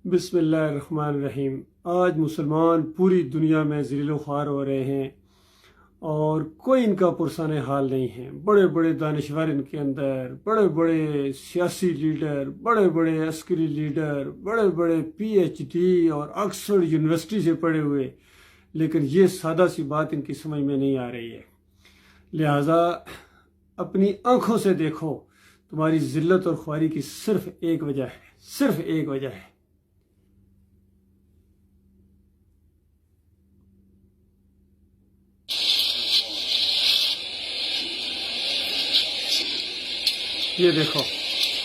بسم اللہ الرحمن الرحیم۔ آج مسلمان پوری دنیا میں ذلیل و خوار ہو رہے ہیں اور کوئی ان کا پرسان حال نہیں ہے۔ بڑے بڑے دانشور ان کے اندر، بڑے بڑے سیاسی لیڈر، بڑے بڑے عسکری لیڈر، بڑے بڑے PhD اور آکسفورڈ یونیورسٹی سے پڑھے ہوئے، لیکن یہ سادہ سی بات ان کی سمجھ میں نہیں آ رہی ہے۔ لہٰذا اپنی آنکھوں سے دیکھو، تمہاری ذلت اور خواری کی صرف ایک وجہ ہے، صرف ایک وجہ ہے۔ یہ دیکھو،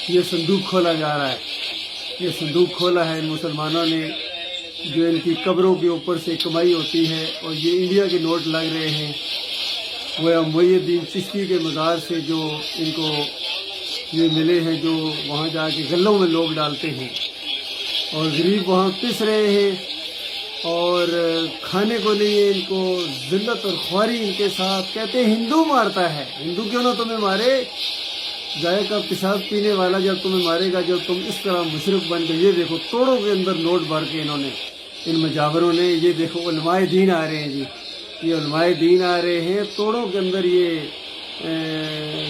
یہ صندوق کھولا جا رہا ہے، یہ صندوق کھولا ہے ان مسلمانوں نے، جو ان کی قبروں کے اوپر سے کمائی ہوتی ہے، اور یہ انڈیا کے نوٹ لگ رہے ہیں، وہ محی الدین چشتی کے مزار سے جو ان کو یہ ملے ہیں، جو وہاں جا کے گلوں میں لوگ ڈالتے ہیں، اور غریب وہاں پس رہے ہیں اور کھانے کو نہیں ہے۔ ان کو ذلت اور خواری ان کے ساتھ، کہتے ہیں ہندو مارتا ہے۔ ہندو کیوں نہ تمہیں مارے؟ گائے کا پیشاب پینے والا جب تمہیں مارے گا، جب تم اس طرح مشرک بن گئے۔ یہ دیکھو توڑوں کے اندر نوٹ بھر کے انہوں نے، ان مجاوروں نے، یہ دیکھو علماء دین آ رہے ہیں جی، یہ علماء دین آ رہے ہیں توڑوں کے اندر۔ یہ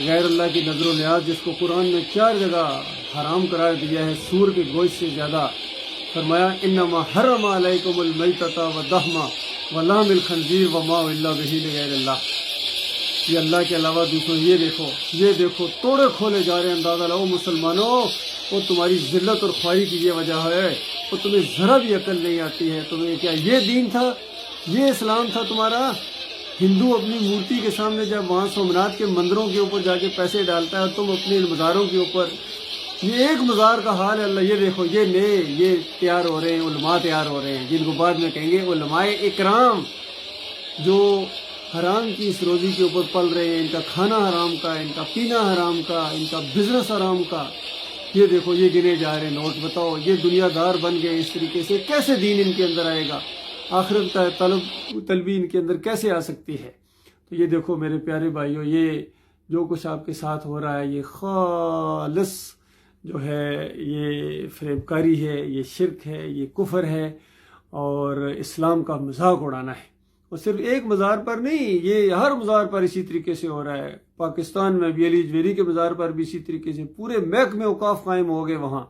غیر اللہ کی نظر و نیاز، جس کو قرآن نے 4 جگہ حرام قرار دیا ہے، سور کے گوشت سے زیادہ، فرمایا انما حرم علیکم المیتۃ والدم ولحم الخنزیر وما اہل بہ لغیر اللہ۔ یہ اللہ کے علاوہ دوسروں، یہ دیکھو توڑے کھولے جا رہے ہیں۔ اندازہ لاؤ مسلمانوں، وہ تمہاری ذلت اور خواہی کی یہ وجہ ہے، وہ تمہیں ذرا بھی عقل نہیں آتی ہے۔ تمہیں کیا یہ دین تھا، یہ اسلام تھا تمہارا؟ ہندو اپنی مورتی کے سامنے جب وہاں سومناتھ کے مندروں کے اوپر جا کے پیسے ڈالتا ہے، اور تم اپنے مزاروں کے اوپر، یہ ایک مزار کا حال ہے اللہ۔ یہ دیکھو، یہ تیار ہو رہے ہیں، علماء تیار ہو رہے ہیں، جن کو بعد میں کہیں گے علماء اکرام، جو حرام کی اس روزی کے اوپر پل رہے ہیں۔ ان کا کھانا حرام کا، ان کا پینا حرام کا، ان کا بزنس حرام کا۔ یہ دیکھو، یہ گنے جا رہے ہیں نوٹ۔ بتاؤ، یہ دنیا دار بن گئے اس طریقے سے، کیسے دین ان کے اندر آئے گا؟ آخرت کا طلبی ان کے اندر کیسے آ سکتی ہے؟ تو یہ دیکھو میرے پیارے بھائیوں، یہ جو کچھ آپ کے ساتھ ہو رہا ہے، یہ خالص جو ہے یہ فریب کاری ہے، یہ شرک ہے، یہ کفر ہے، اور اسلام کا مذاق اڑانا ہے۔ اور صرف ایک مزار پر نہیں، یہ ہر مزار پر اسی طریقے سے ہو رہا ہے۔ پاکستان میں بھی علی جویری کے مزار پر بھی اسی طریقے سے پورے محکمے اوقاف قائم ہو گئے وہاں،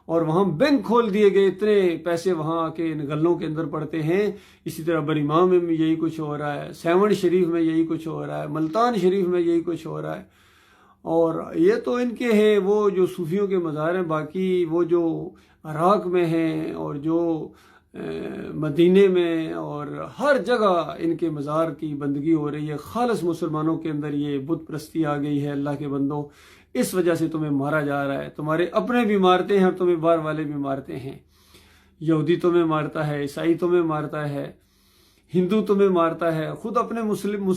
اور وہاں بینک کھول دیے گئے، اتنے پیسے وہاں کے ان گلوں کے اندر پڑتے ہیں۔ اسی طرح برامہ میں بھی یہی کچھ ہو رہا ہے، سیون شریف میں یہی کچھ ہو رہا ہے، ملتان شریف میں یہی کچھ ہو رہا ہے۔ اور یہ تو ان کے ہیں وہ جو صوفیوں کے مزار ہیں، باقی وہ جو عراق میں ہیں اور جو مدینے میں اور ہر جگہ ان کے مزار کی بندگی ہو رہی ہے۔ خالص مسلمانوں کے اندر یہ بت پرستی آ گئی ہے۔ اللہ کے بندوں، اس وجہ سے تمہیں مارا جا رہا ہے۔ تمہارے اپنے بھی مارتے ہیں اور تمہیں باہر والے بھی مارتے ہیں۔ یہودی تمہیں مارتا ہے، عیسائی تمہیں مارتا ہے، ہندو تمہیں مارتا ہے، خود اپنے مسلم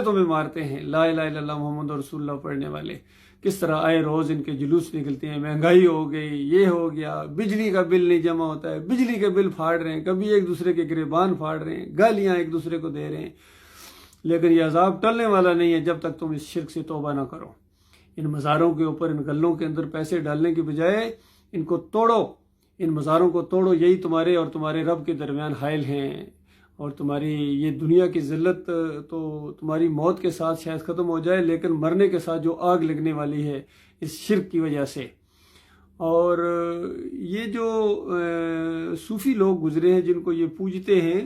تمہیں مارتے ہیں۔ لا الہ الا اللہ محمد رسول اللہ پڑھنے والے کس طرح آئے روز ان کے جلوس نکلتے ہیں۔ مہنگائی ہو گئی، یہ ہو گیا، بجلی کا بل نہیں جمع ہوتا ہے، بجلی کے بل پھاڑ رہے ہیں، کبھی ایک دوسرے کے گریبان پھاڑ رہے ہیں، گالیاں ایک دوسرے کو دے رہے ہیں، لیکن یہ عذاب ٹلنے والا نہیں ہے جب تک تم اس شرک سے توبہ نہ کرو۔ ان مزاروں کے اوپر، ان گلوں کے اندر پیسے ڈالنے کی بجائے ان کو توڑو، ان مزاروں کو توڑو۔ یہی تمہارے اور تمہارے رب کے درمیان حائل ہیں، اور تمہاری یہ دنیا کی ذلت تو تمہاری موت کے ساتھ شاید ختم ہو جائے، لیکن مرنے کے ساتھ جو آگ لگنے والی ہے اس شرک کی وجہ سے۔ اور یہ جو صوفی لوگ گزرے ہیں جن کو یہ پوجتے ہیں،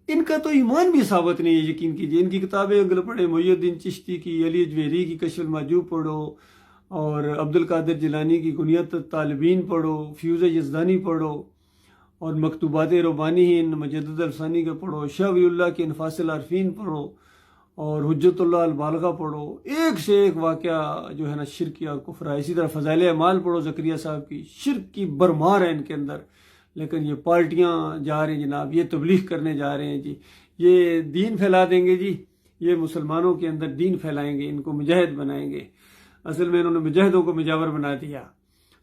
ان کا تو ایمان بھی ثابت نہیں ہے۔ یقین کیجئے، ان کی کتابیں اگر پڑھیں، محی الدین چشتی کی، علی جویری کی کشف المحجوب پڑھو، اور عبد القادر جیلانی کی کنیت الطالبین پڑھو، فیوز یزدانی پڑھو، اور مکتوبات ربانی مجدد الفسانی کا پڑھو، شاہ ولی اللہ کے انفاس العارفین پڑھو، اور حجت اللہ البالغہ پڑھو۔ ایک سے ایک واقعہ جو ہے نا شرک اور کفر ہے۔ اسی طرح فضائل اعمال پڑھو زکریا صاحب کی، شرک کی برمار ہے ان کے اندر۔ لیکن یہ پارٹیاں جا رہے ہیں جناب، یہ تبلیغ کرنے جا رہے ہیں جی، یہ دین پھیلا دیں گے جی، یہ مسلمانوں کے اندر دین پھیلائیں گے، ان کو مجاہد بنائیں گے۔ اصل میں انہوں نے مجاہدوں کو مجاور بنا دیا،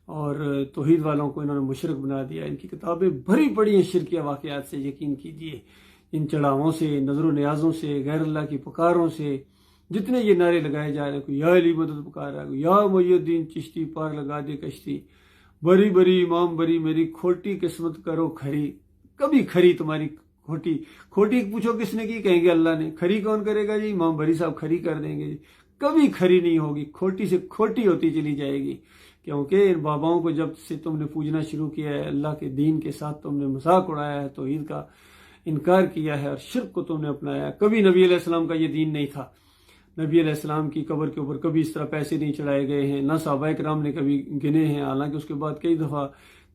اور توحید والوں کو انہوں نے مشرک بنا دیا۔ ان کی کتابیں بھری پڑی ہیں شرکیہ واقعات سے، یقین کیجئے، ان چڑھاووں سے، نظر و نیازوں سے، غیر اللہ کی پکاروں سے، جتنے یہ نعرے لگائے جا رہے ہیں، کوئی یا علی مدد پکار رہا ہے، کوئی یا محی الدین چشتی پار لگا دے کشتی، بری بری امام بری میری کھوٹی قسمت کرو کھری، کبھی کھری تمہاری کھوٹی کھوٹی پوچھو کس نے کی، کہیں گے اللہ نے، کھری کون کرے گا جی، امام بری صاحب کھری کر دیں گے جی، کبھی کھری نہیں ہوگی، کھوٹی سے کھوٹی ہوتی چلی جائے گی، کیونکہ ان باباؤں کو جب سے تم نے پوجنا شروع کیا ہے، اللہ کے دین کے ساتھ تم نے مذاق اڑایا ہے، توحید کا انکار کیا ہے اور شرک کو تم نے اپنایا ہے۔ کبھی نبی علیہ السلام کا یہ دین نہیں تھا، نبی علیہ السلام کی قبر کے اوپر کبھی اس طرح پیسے نہیں چڑھائے گئے ہیں، نہ صحابہ کرام نے کبھی گنے ہیں، حالانکہ اس کے بعد کئی دفعہ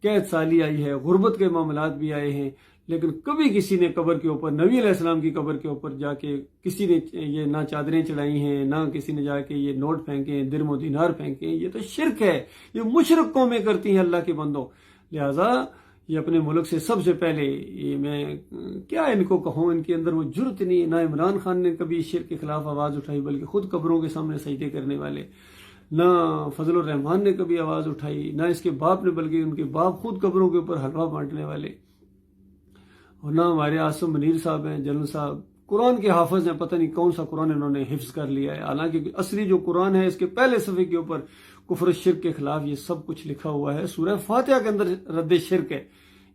قید سالی آئی ہے، غربت کے معاملات بھی آئے ہیں، لیکن کبھی کسی نے قبر کے اوپر، نبی علیہ السلام کی قبر کے اوپر جا کے کسی نے یہ نہ چادریں چڑھائی ہیں، نہ کسی نے جا کے یہ نوٹ پھینکے ہیں، درم و دینار پھینکے ہیں، یہ تو شرک ہے، یہ مشرک قومیں کرتی ہیں اللہ کے بندوں۔ لہٰذا یہ اپنے ملک سے سب سے پہلے، یہ میں کیا ان کو کہوں، ان کے اندر وہ جرت نہیں، نہ عمران خان نے کبھی شرک کے خلاف آواز اٹھائی بلکہ خود قبروں کے سامنے سجدے کرنے والے، نہ فضل الرحمان نے کبھی آواز اٹھائی، نہ اس کے باپ نے بلکہ ان کے باپ خود قبروں کے اوپر حلوہ بانٹنے والے، اور نہ ہمارے عاصم منیر صاحب ہیں، جنرل صاحب قرآن کے حافظ ہیں، پتہ نہیں کون سا قرآن انہوں نے حفظ کر لیا ہے، حالانکہ اصلی جو قرآن ہے اس کے پہلے صفحے کے اوپر کفر شرک کے خلاف یہ سب کچھ لکھا ہوا ہے، سورہ فاتحہ کے اندر رد شرک ہے،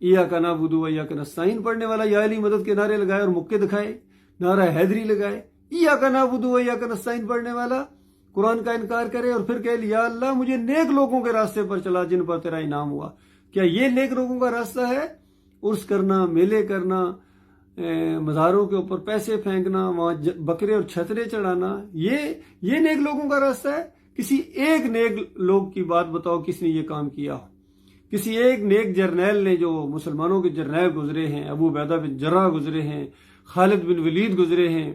ایاک نعبد و ایاک نستعین پڑھنے والا یا علی مدد کے نعرے لگائے اور مکے دکھائے، نعرہ حیدری لگائے، ایاک نعبد و ایاک نستعین پڑھنے والا قرآن کا انکار کرے اور پھر کہے یا اللہ مجھے نیک لوگوں کے راستے پر چلا جن پر تیرا انعام ہوا۔ کیا یہ نیک لوگوں کا راستہ ہے؟ عرس کرنا، میلے کرنا، مزاروں کے اوپر پیسے پھینکنا، وہاں بکرے اور چھترے چڑھانا، یہ نیک لوگوں کا راستہ ہے؟ کسی ایک نیک لوگ کی بات بتاؤ کس نے یہ کام کیا ہو، کسی ایک نیک جرنیل نے، جو مسلمانوں کے جرنیل گزرے ہیں، ابو عبیدہ بن جرح گزرے ہیں، خالد بن ولید گزرے ہیں،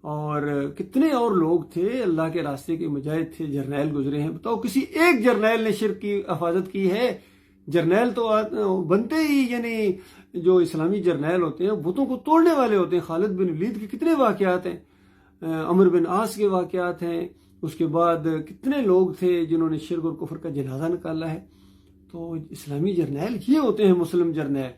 اور کتنے اور لوگ تھے اللہ کے راستے کے مجاہد تھے، جرنیل گزرے ہیں، بتاؤ کسی ایک جرنیل نے شرک کی حفاظت کی ہے؟ جرنیل تو بنتے ہی، یعنی جو اسلامی جرنیل ہوتے ہیں بتوں کو توڑنے والے ہوتے ہیں۔ خالد بن ولید کے کتنے واقعات ہیں، عمر بن عاص کے واقعات ہیں، اس کے بعد کتنے لوگ تھے جنہوں نے شرک اور کفر کا جنازہ نکالا ہے۔ تو اسلامی جرنیل یہ ہوتے ہیں، مسلم جرنیل،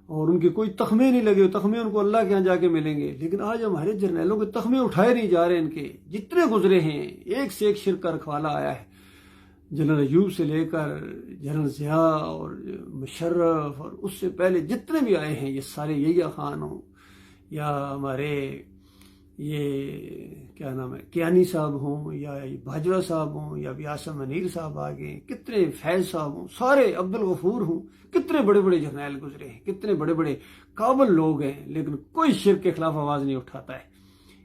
اور ان کے کوئی تخمے نہیں لگے، تخمے ان کو اللہ کے ہاں جا کے ملیں گے، لیکن آج ہمارے جرنیلوں کے تخمے اٹھائے نہیں جا رہے، ان کے جتنے گزرے ہیں ایک سے ایک شرک کا رکھوالا آیا ہے، جنرل ایوب سے لے کر جنرل ضیاء اور مشرف اور اس سے پہلے جتنے بھی آئے ہیں، یہ سارے یحییٰ خان ہوں یا ہمارے یہ کیا نام ہے کیانی صاحب ہوں یا باجوہ صاحب ہوں یا عاصم منیر صاحب آگے، کتنے فیض صاحب ہوں، سارے عبد الغفور ہوں، کتنے بڑے بڑے جرنیل گزرے ہیں، کتنے بڑے بڑے قابل لوگ ہیں، لیکن کوئی شرک کے خلاف آواز نہیں اٹھاتا ہے۔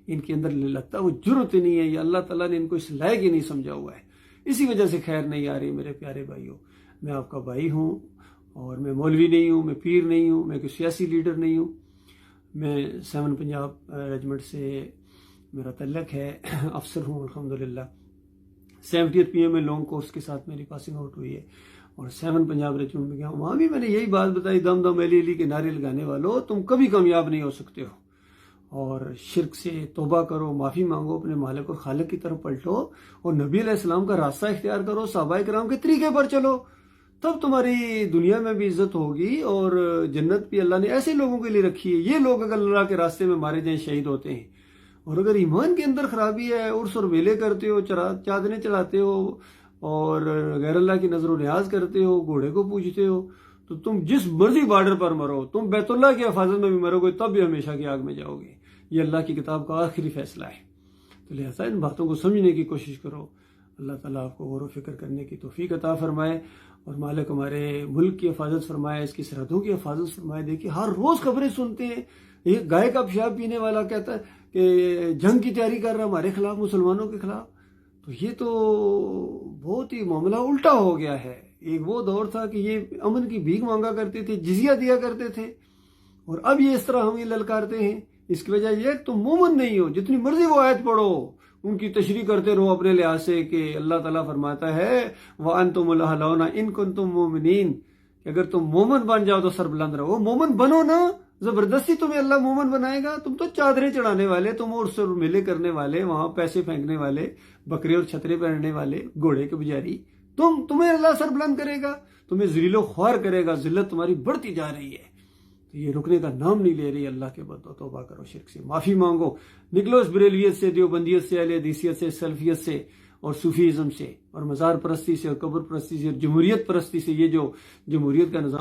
ان کے اندر لگتا ہے وہ جرت ہی نہیں ہے، یا اللہ تعالیٰ نے ان کو اس لائق ہی نہیں سمجھا ہوا ہے، اسی وجہ سے خیر نہیں آ رہی۔ میرے پیارے بھائیوں، میں آپ کا بھائی ہوں، اور میں مولوی نہیں ہوں، میں پیر نہیں ہوں، میں کوئی سیاسی لیڈر نہیں ہوں، میں 7 پنجاب ریجمنٹ سے میرا تعلق ہے، افسر ہوں الحمدللہ۔ 70th PM میں لانگ کورس کے ساتھ میری پاسنگ آؤٹ ہوئی ہے، اور 7 پنجاب ریجمنٹ میں گیا ہوں، وہاں بھی میں نے یہی بات بتائی، دم دم علی علی کے نعرے لگانے والوں، تم کبھی کامیاب نہیں ہو سکتے ہو، اور شرک سے توبہ کرو، معافی مانگو، اپنے مالک اور خالق کی طرف پلٹو، اور نبی علیہ السلام کا راستہ اختیار کرو، صحابہ کرام کے طریقے پر چلو، تب تمہاری دنیا میں بھی عزت ہوگی، اور جنت بھی اللہ نے ایسے لوگوں کے لیے رکھی ہے۔ یہ لوگ اگر اللہ کے راستے میں مارے جائیں شہید ہوتے ہیں، اور اگر ایمان کے اندر خرابی ہے، عرس اور میلے کرتے ہو، چادریں چڑھاتے ہو، اور غیر اللہ کی نظر و نیاز کرتے ہو، گھوڑے کو پوجتے ہو، تو تم جس مرضی بارڈر پر مرو، تم بیت اللہ کی حفاظت میں بھی مرو گے تب بھی ہمیشہ کی آگ میں جاؤ گے۔ یہ اللہ کی کتاب کا آخری فیصلہ ہے، تو لہٰذا ان باتوں کو سمجھنے کی کوشش کرو۔ اللہ تعالیٰ آپ کو غور و فکر کرنے کی توفیق عطا فرمائے، اور مالک ہمارے ملک کی حفاظت فرمائے، اس کی سرحدوں کی حفاظت فرمائے۔ دیکھیے ہر روز خبریں سنتے ہیں، یہ گائے کا پیشاب پینے والا کہتا ہے کہ جنگ کی تیاری کر رہا ہے ہمارے خلاف، مسلمانوں کے خلاف، تو یہ تو بہت ہی معاملہ الٹا ہو گیا ہے۔ ایک وہ دور تھا کہ یہ امن کی بھیک مانگا کرتے تھے، جزیہ دیا کرتے تھے، اور اب یہ اس طرح ہمیں للکارتے ہیں۔ اس کی وجہ یہ تم مومن نہیں ہو، جتنی مرضی وہ آیت پڑھو، ان کی تشریح کرتے رہو اپنے لحاظ سے، کہ اللہ تعالیٰ فرماتا ہے وَأَنْتُمُ الْأَعْلَوْنَ إِن كُنتُم مُؤْمِنِينَ، کہ اگر تم مومن بن جاؤ تو سر بلند رہو۔ مومن بنو نا، زبردستی تمہیں اللہ مومن بنائے گا؟ تم تو چادریں چڑھانے والے، تم عرس اور میلے کرنے والے، وہاں پیسے پھینکنے والے، بکرے اور چھترے پہننے والے، گھوڑے کے پجاری، تمہیں اللہ سر بلند کرے گا؟ تمہیں ذلیل و خوار کرے گا، ذلت تمہاری بڑھتی جا رہی ہے، تو یہ رکنے کا نام نہیں لے رہی۔ اللہ کے بدو توبہ کرو، شرک سے معافی مانگو، نکلو اس بریلویت سے، دیوبندیت سے، اہل حدیثیت سے، سلفیت سے، اور صوفیزم سے اور مزار پرستی سے اور قبر پرستی سے اور جمہوریت پرستی سے. یہ جو جمہوریت کا نظام